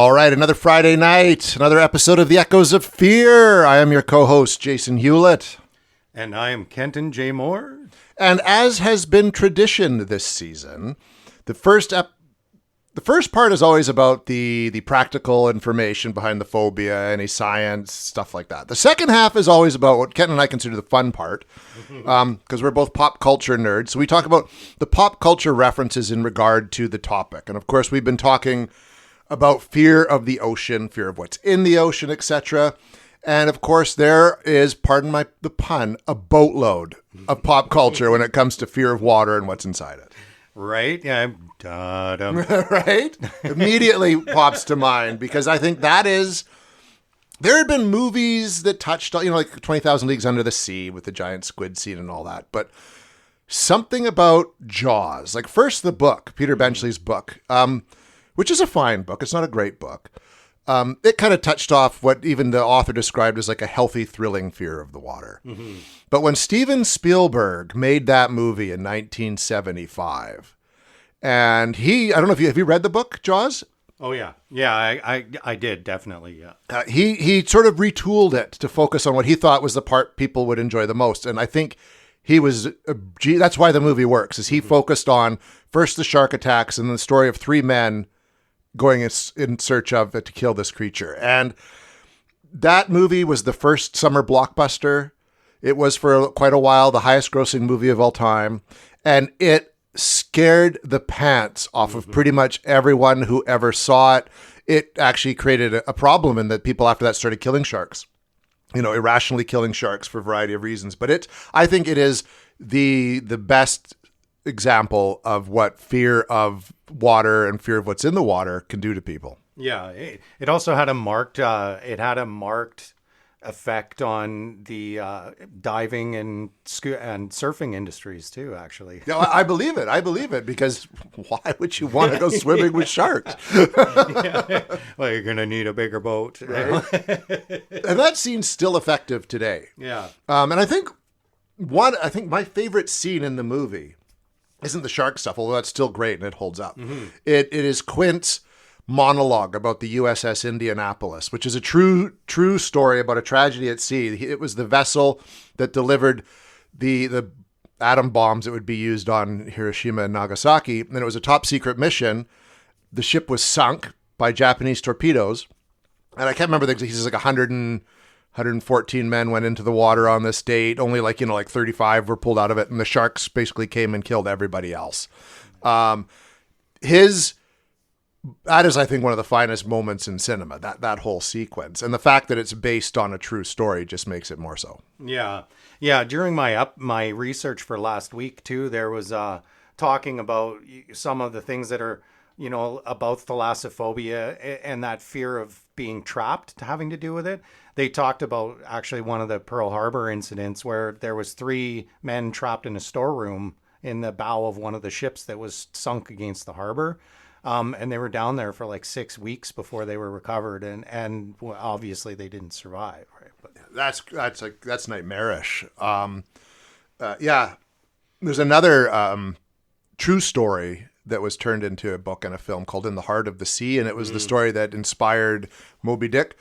All right, another Friday night, another episode of The Echoes of Fear. I am your co-host, Jason Hewlett. And I am Kenton J. Moore. And as has been tradition this season, the first part is always about the practical information behind the phobia, any science, stuff like that. The second half is always about what Kenton and I consider the fun part, because we're both pop culture nerds. So we talk about the pop culture references in regard to the topic. And of course, we've been talking about fear of the ocean, fear of what's in the ocean, etc. And of course, there is, pardon the pun, a boatload of pop culture when it comes to fear of water and what's inside it. Right? Yeah. Right? Immediately pops to mind, because I think that is, there had been movies that touched on, like 20,000 Leagues Under the Sea with the giant squid scene and all that. But something about Jaws, like first the book, Peter Benchley's book, which is a fine book. It's not a great book. It kind of touched off what even the author described as like a healthy, thrilling fear of the water. Mm-hmm. But when Steven Spielberg made that movie in 1975, and I don't know if have you read the book, Jaws? Oh, yeah. Yeah, I did, definitely, yeah. He sort of retooled it to focus on what he thought was the part people would enjoy the most. And I think that's why the movie works, is he focused on first the shark attacks and the story of three men going in search of it to kill this creature. And that movie was the first summer blockbuster. It was for quite a while the highest grossing movie of all time. And it scared the pants off of pretty much everyone who ever saw it. It actually created a problem in that people after that started killing sharks, irrationally killing sharks for a variety of reasons. But I think it is the best example of what fear of water and fear of what's in the water can do to people. Yeah, it also had a marked effect on the diving and surfing industries too, actually. No, I believe it, because why would you want to go swimming with sharks? Yeah. Well, you're gonna need a bigger boat, right? And that scene's still effective today. Yeah. And I think my favorite scene in the movie isn't the shark stuff, although that's still great and it holds up. Mm-hmm. It is Quint's monologue about the USS Indianapolis, which is a true story about a tragedy at sea. It was the vessel that delivered the atom bombs that would be used on Hiroshima and Nagasaki, and it was a top secret mission. The ship was sunk by Japanese torpedoes, and I can't remember he says like 114 men went into the water on this date. Only like 35 were pulled out of it, and the sharks basically came and killed everybody else. That is, I think, one of the finest moments in cinema, that whole sequence. And the fact that it's based on a true story just makes it more so. Yeah. Yeah. During my research for last week, too, there was talking about some of the things that are, about thalassophobia and that fear of being trapped, having to do with it. They talked about actually one of the Pearl Harbor incidents where there was 3 men trapped in a storeroom in the bow of one of the ships that was sunk against the harbor. And they were down there for like 6 weeks before they were recovered, and obviously they didn't survive. Right? But that's nightmarish. Yeah, there's another true story that was turned into a book and a film called In the Heart of the Sea, and it was the story that inspired Moby Dick.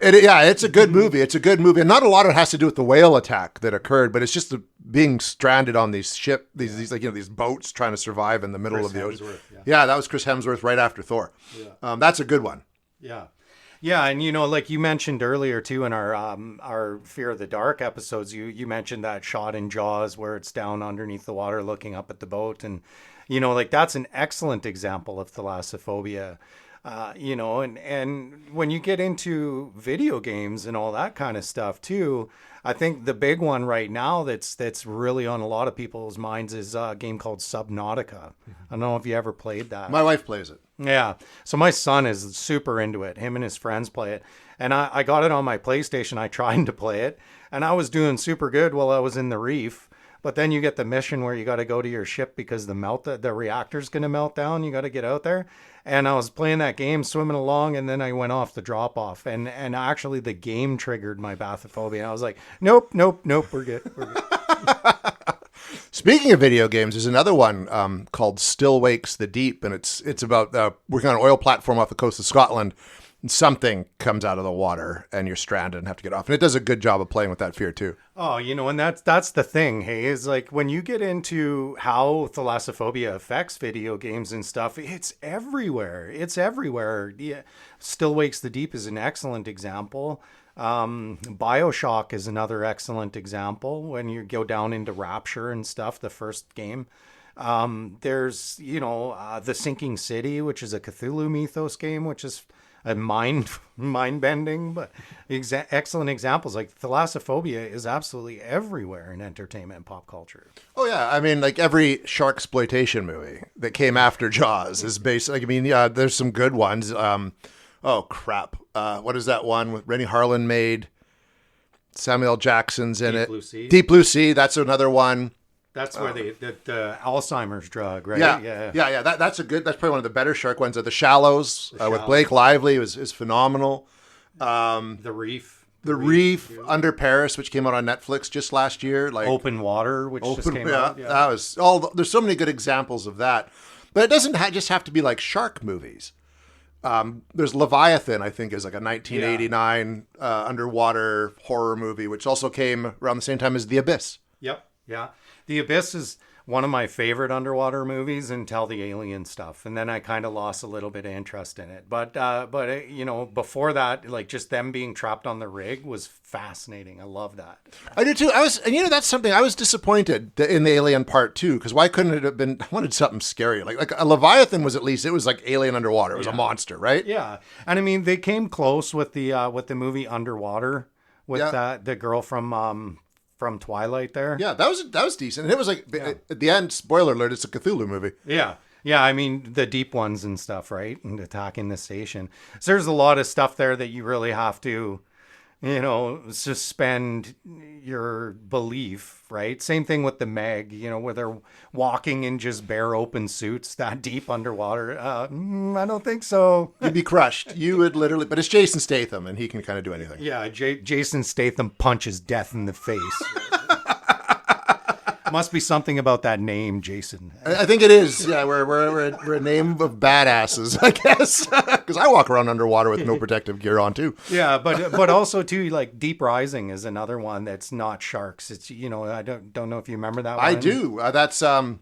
It's a good movie. It's a good movie, and not a lot of it has to do with the whale attack that occurred, but it's just being stranded on these these boats trying to survive in the middle of the ocean. Yeah, that was Chris Hemsworth right after Thor. Yeah. That's a good one. Yeah. Yeah, and like you mentioned earlier too in our Fear of the Dark episodes, you mentioned that shot in Jaws where it's down underneath the water looking up at the boat, and that's an excellent example of thalassophobia. And when you get into video games and all that kind of stuff too, I think the big one right now that's really on a lot of people's minds is a game called Subnautica. I don't know if you ever played that. My wife plays it. Yeah. So my son is super into it. Him and his friends play it. And I got it on my PlayStation. I tried to play it, and I was doing super good while I was in the reef. But then you get the mission where you got to go to your ship because the reactor's going to melt down. You got to get out there. And I was playing that game, swimming along, and then I went off the drop off. And actually the game triggered my bathyphobia. I was like, nope, we're good. Speaking of video games, there's another one called Still Wakes the Deep, and it's about working on an oil platform off the coast of Scotland. And something comes out of the water, and you're stranded and have to get off. And it does a good job of playing with that fear too. Oh, and that's the thing, hey, is like when you get into how thalassophobia affects video games and stuff, it's everywhere. It's everywhere. Yeah. Still Wakes the Deep is an excellent example. BioShock is another excellent example when you go down into Rapture and stuff, the first game. There's, The Sinking City, which is a Cthulhu Mythos game, which is a mind-bending, but excellent examples. Like thalassophobia is absolutely everywhere in entertainment and pop culture. Oh yeah, I mean, like every shark exploitation movie that came after Jaws is based. Like, I mean, yeah, there's some good ones. Oh crap, what is that one with Rennie Harlan made? Samuel L. Jackson's in Deep it. Blue Sea. Deep Blue Sea. That's another one. That's where the Alzheimer's drug, right? Yeah. That's probably one of the better shark ones. The Shallows, with Blake Lively is phenomenal. The Reef. The Reef Under Paris, which came out on Netflix just last year. Like Open Water, which just came out. Yeah. That was all. There's so many good examples of that, but it doesn't just have to be like shark movies. There's Leviathan, I think, is like a 1989 underwater horror movie, which also came around the same time as The Abyss. Yep. Yeah. The Abyss is one of my favorite underwater movies until the alien stuff. And then I kind of lost a little bit of interest in it. But before that, like just them being trapped on the rig was fascinating. I love that. I do too. That's something I was disappointed in the Alien Part 2, because why couldn't it have been, I wanted something scary. Like a Leviathan was, at least it was like alien underwater. It was a monster, right? Yeah. And I mean, they came close with the movie Underwater with the girl from Twilight there. Yeah, that was decent. And it was like, at the end, spoiler alert, it's a Cthulhu movie. Yeah. Yeah, I mean, the deep ones and stuff, right? And attacking the station. So there's a lot of stuff there that you really have to, suspend your belief, right? Same thing with the Meg, where they're walking in just bare open suits that deep underwater. I don't think so. You'd be crushed. You would literally, but it's Jason Statham, and he can kind of do anything. Yeah, Jason Statham punches death in the face. Must be something about that name, Jason. I think it is. Yeah, we're a name of badasses, I guess. Because I walk around underwater with no protective gear on too. Yeah, but also too, like Deep Rising is another one that's not sharks. It's I don't know if you remember that one. I do. That's same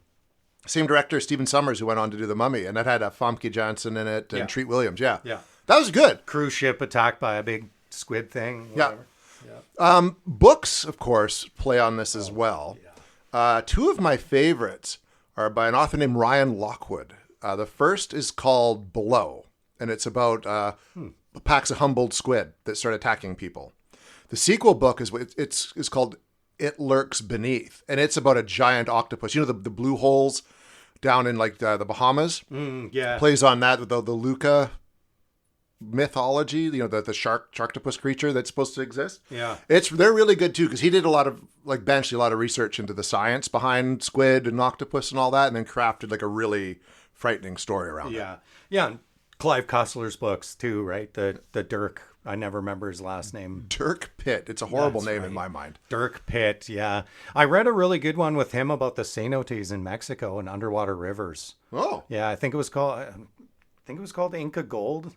director, Stephen Sommers, who went on to do The Mummy, and that had Famke Janssen in it and Treat Williams. Yeah, that was good. Cruise ship attacked by a big squid thing. Whatever. Yeah. Books, of course, play on this as well. Yeah. Two of my favorites are by an author named Ryan Lockwood. The first is called Below, and it's about packs of Humboldt squid that start attacking people. The sequel book is called It Lurks Beneath, and it's about a giant octopus. The blue holes down in like the Bahamas? Plays on that with the Luca mythology, the sharktopus creature that's supposed to exist. Yeah, they're really good too, because he did a lot of research into the science behind squid and octopus and all that, and then crafted like a really frightening story around it. Yeah. Clive Cussler's books too, right? The Dirk. I never remember his last name. Dirk Pitt. It's a horrible name in my mind. Dirk Pitt. Yeah, I read a really good one with him about the cenotes in Mexico and underwater rivers. Oh, yeah. I think it was called Inca Gold.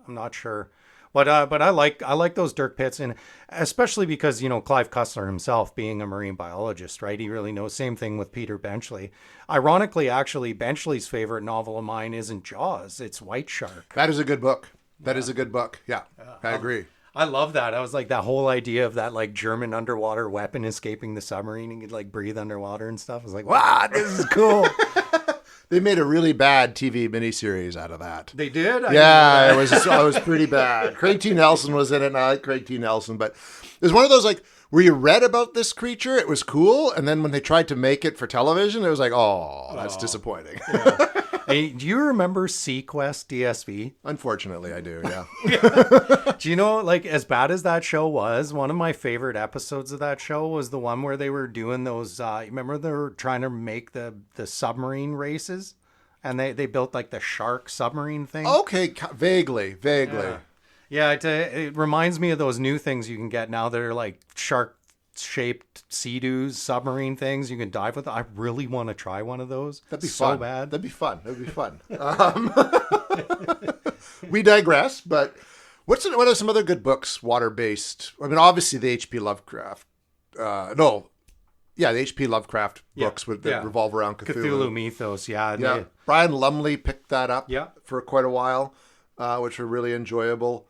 I'm not sure, but I like those Dirk Pitts, and especially because Clive Cussler himself being a marine biologist, right? He really knows. Same thing with Peter Benchley. Ironically, actually, Benchley's favorite novel of mine isn't Jaws; it's White Shark. That is a good book. That is a good book. Yeah, I agree. I love that. I was like that whole idea of that like German underwater weapon escaping the submarine and could like breathe underwater and stuff. I was like, wow, this is cool. They made a really bad TV miniseries out of that. They did? It was pretty bad. Craig T. Nelson was in it, and I like Craig T. Nelson, but it was one of those like where you read about this creature, it was cool, and then when they tried to make it for television, it was like, oh, that's disappointing. Yeah. Hey, do you remember Sequest DSV? Unfortunately, I do, yeah. Do you know, like, as bad as that show was, one of my favorite episodes of that show was the one where they were doing those, remember they were trying to make the submarine races? And they built, like, the shark submarine thing? Okay, vaguely. Yeah, it reminds me of those new things you can get now that are, like, shark shaped sea-doos, submarine things you can dive with. I really want to try one of those. That'd be so fun. bad. That'd be fun. We digress, but what are some other good books, water-based? I mean, obviously the H.P. Lovecraft. The H.P. Lovecraft books that revolve around Cthulhu mythos, Yeah, Brian Lumley picked that up Yeah. for quite a while, which were really enjoyable.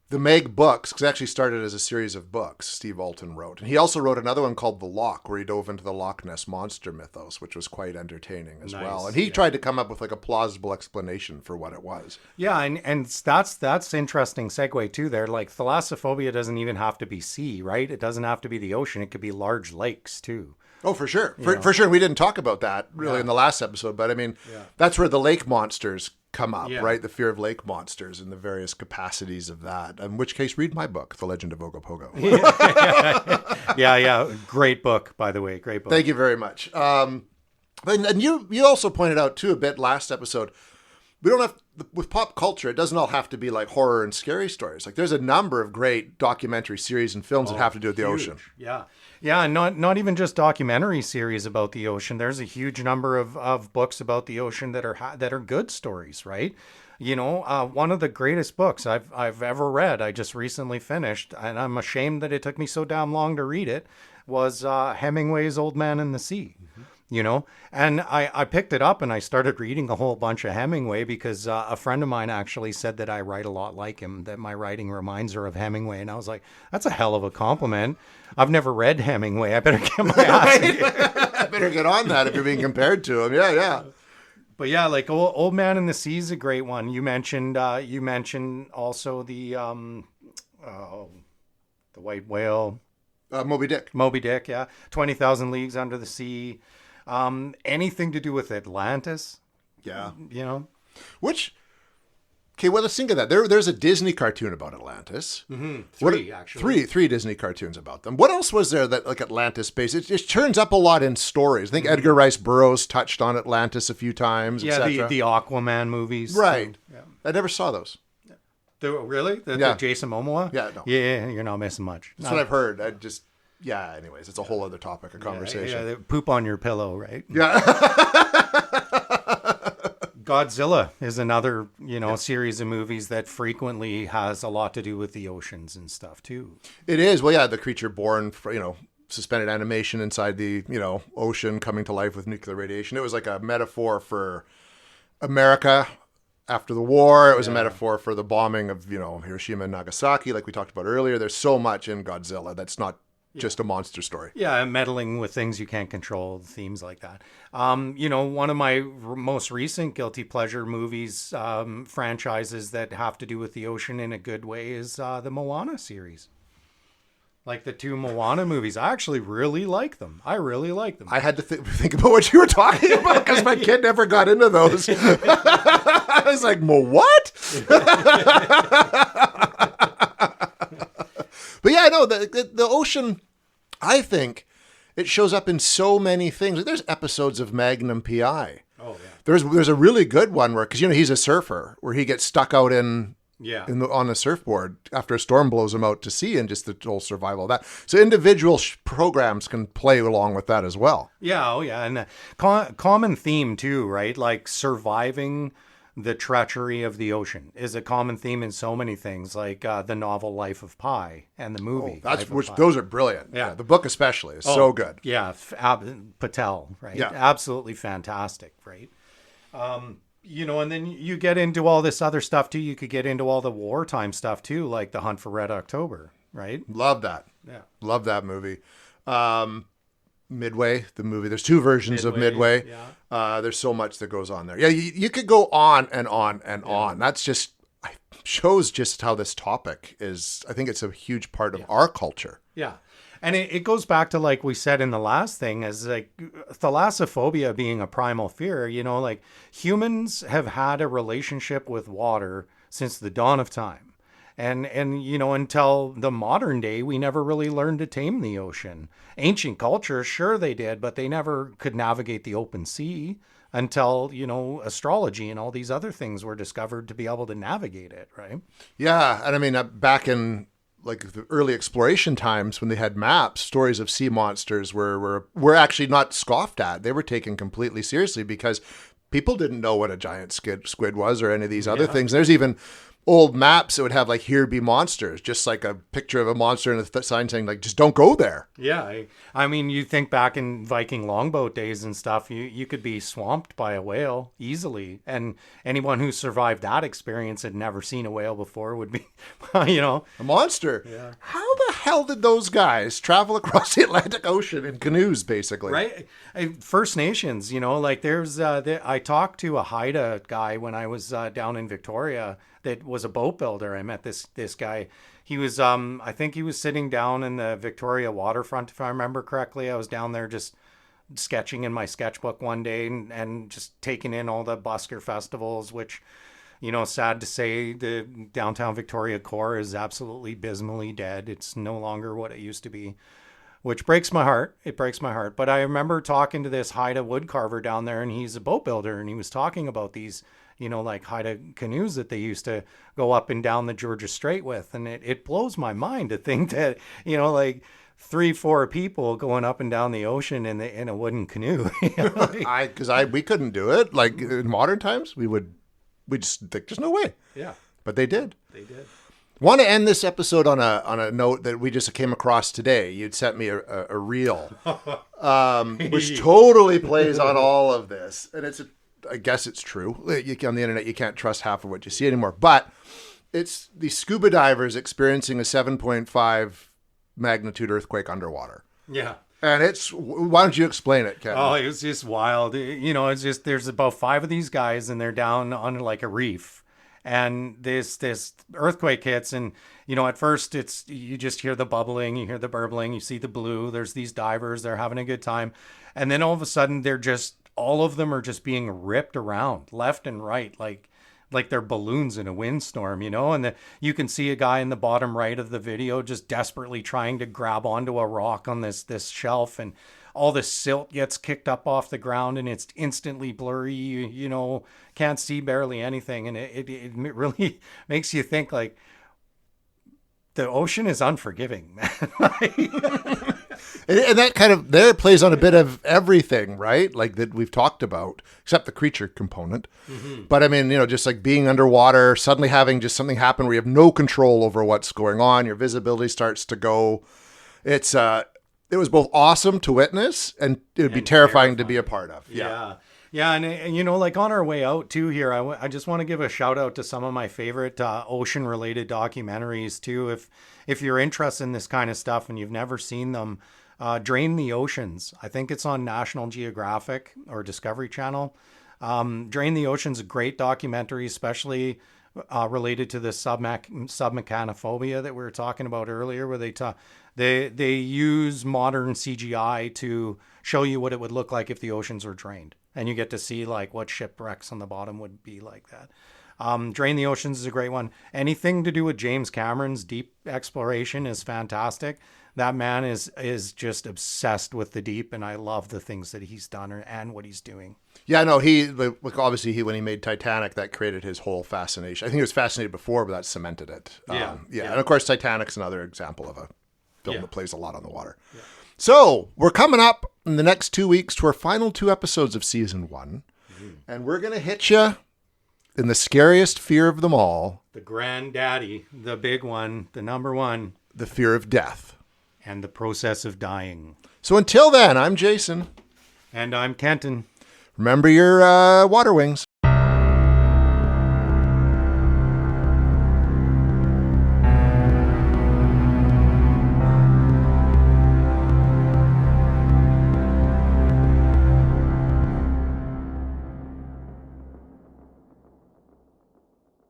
The Meg books, because it actually started as a series of books Steve Alton wrote. And he also wrote another one called The Loch, where he dove into the Loch Ness Monster mythos, which was quite entertaining as well. And he tried to come up with like a plausible explanation for what it was. Yeah, and that's interesting segue too there. Like thalassophobia doesn't even have to be sea, right? It doesn't have to be the ocean. It could be large lakes too. Oh, for sure. For sure. We didn't talk about that really in the last episode, but I mean, that's where the lake monsters come up, right? The fear of lake monsters and the various capacities of that. In which case, read my book, The Legend of Ogopogo. Yeah. Great book, by the way. Great book. Thank you very much. And you also pointed out too a bit last episode, we don't have, with pop culture, it doesn't all have to be like horror and scary stories. Like there's a number of great documentary series and films that have to do with the ocean. Yeah, and not even just documentary series about the ocean. There's a huge number of books about the ocean that are good stories, right? You know, one of the greatest books I've ever read, I just recently finished, and I'm ashamed that it took me so damn long to read it, was Hemingway's Old Man and the Sea. Mm-hmm. You know, and I picked it up and I started reading a whole bunch of Hemingway because a friend of mine actually said that I write a lot like him, that my writing reminds her of Hemingway. And I was like, that's a hell of a compliment. I've never read Hemingway. I better get my ass in here. I better get on that if you're being compared to him. Yeah. But yeah, like Old Man in the Sea is a great one. You mentioned also the white whale. Moby Dick, yeah. 20,000 Leagues Under the Sea. Anything to do with Atlantis. Yeah. You know? Well, let's think of that. There's a Disney cartoon about Atlantis. Mm-hmm. Three Disney cartoons about them. What else was there that like Atlantis based? It turns up a lot in stories. I think Edgar Rice Burroughs touched on Atlantis a few times. Yeah, the Aquaman movies. Right. I never saw those. Really? The Jason Momoa? Yeah, no. Yeah, you're not missing much. That's what I've heard. Anyways, it's a whole other topic of conversation. Yeah, they poop on your pillow, right? Yeah. Godzilla is another, series of movies that frequently has a lot to do with the oceans and stuff too. It is. Well, yeah, the creature born, suspended animation inside the, ocean coming to life with nuclear radiation. It was like a metaphor for America after the war. It was a metaphor for the bombing of, Hiroshima and Nagasaki, like we talked about earlier. There's so much in Godzilla that's not just a monster story. Yeah, meddling with things you can't control, themes like that. One of my most recent guilty pleasure movies, franchises that have to do with the ocean in a good way is the Moana series. Like the two Moana movies. I actually really like them. I had to think about what you were talking about because my kid never got into those. I was like, what? But yeah, no, the ocean, I think it shows up in so many things. There's episodes of Magnum P.I. Oh, yeah. There's a really good one where, because, he's a surfer, where he gets stuck out on the surfboard after a storm blows him out to sea and just the whole survival of that. So individual programs can play along with that as well. Yeah, oh yeah. And common theme too, right? Like surviving the treachery of the ocean is a common theme in so many things, like the novel Life of Pi and the movie. Those are brilliant. Yeah, the book especially is so good. Yeah, Patel, right? Yeah, absolutely fantastic, right? And then you get into all this other stuff too. You could get into all the wartime stuff too, like The Hunt for Red October, right? Love that. Yeah, love that movie. Midway, the movie. There's two versions of Midway. Yeah. There's so much that goes on there. Yeah, you could go on and on and on. That's just shows just how this topic is. I think it's a huge part of our culture. Yeah. And it goes back to, like we said in the last thing, as like thalassophobia being a primal fear, like humans have had a relationship with water since the dawn of time. And until the modern day, we never really learned to tame the ocean. Ancient cultures, sure they did, but they never could navigate the open sea until, astrology and all these other things were discovered to be able to navigate it, right? Yeah. And I mean, back in like the early exploration times when they had maps, stories of sea monsters were actually not scoffed at. They were taken completely seriously because people didn't know what a giant squid was or any of these other things. There's even old maps that would have like, here be monsters, just like a picture of a monster and a sign saying like, just don't go there. Yeah. I mean, you think back in Viking longboat days and stuff, you could be swamped by a whale easily. And anyone who survived that experience had never seen a whale before would be, a monster. Yeah. How the hell did those guys travel across the Atlantic Ocean in canoes, basically? Right. First Nations, like I talked to a Haida guy when I was down in Victoria that was a boat builder. I met this guy. He was, I think he was sitting down in the Victoria waterfront, if I remember correctly. I was down there just sketching in my sketchbook one day and just taking in all the busker festivals, which, sad to say, the downtown Victoria core is absolutely abysmally dead. It's no longer what it used to be, which breaks my heart. It breaks my heart. But I remember talking to this Haida woodcarver down there, and he's a boat builder, and he was talking about these like Haida canoes that they used to go up and down the Georgia Strait with. And it blows my mind to think that, like 3-4 people going up and down the ocean in a wooden canoe. We couldn't do it. Like in modern times, we just think there's no way. Yeah. But they did. They did. Want to end this episode on a note that we just came across today. You'd sent me a reel, which totally plays on all of this. And I guess it's true. On the internet, you can't trust half of what you see anymore. But it's the scuba divers experiencing a 7.5 magnitude earthquake underwater. Yeah. And why don't you explain it, Kevin? Oh, it was just wild. It's just, there's about 5 of these guys and they're down on like a reef. And this earthquake hits, and at first you just hear the bubbling, you hear the burbling, you see the blue. There's these divers, they're having a good time, and then all of a sudden all of them are just being ripped around left and right, like they're balloons in a windstorm, And you can see a guy in the bottom right of the video just desperately trying to grab onto a rock on this shelf, and all the silt gets kicked up off the ground and it's instantly blurry. You can't see barely anything. And it really makes you think like the ocean is unforgiving, man. And that kind of there plays on a bit of everything, right? Like that we've talked about, except the creature component. Mm-hmm. But I mean, just like being underwater, suddenly having just something happen where you have no control over what's going on. Your visibility starts to go. It was both awesome to witness and it would be terrifying to be a part of. Yeah. Yeah. And like on our way out too here, I just want to give a shout out to some of my favorite ocean related documentaries too. If you're interested in this kind of stuff and you've never seen them, Drain the Oceans. I think it's on National Geographic or Discovery Channel. Drain the Ocean's a great documentary, especially related to the submechanophobia that we were talking about earlier, where they use modern CGI to show you what it would look like if the oceans were drained, and you get to see like what shipwrecks on the bottom would be like that. Drain the Oceans is a great one. Anything to do with James Cameron's deep exploration is fantastic. That man is just obsessed with the deep, and I love the things that he's done and what he's doing. Yeah, no, obviously when he made Titanic, that created his whole fascination. I think he was fascinated before, but that cemented it. Yeah. And of course, Titanic's another example of a film that plays a lot on the water. Yeah. So we're coming up in the next 2 weeks to our final 2 episodes of season 1, and we're going to hit you in the scariest fear of them all. The granddaddy, the big one, the number one. The fear of death. And the process of dying. So until then, I'm Jason. And I'm Kenton. Remember your water wings.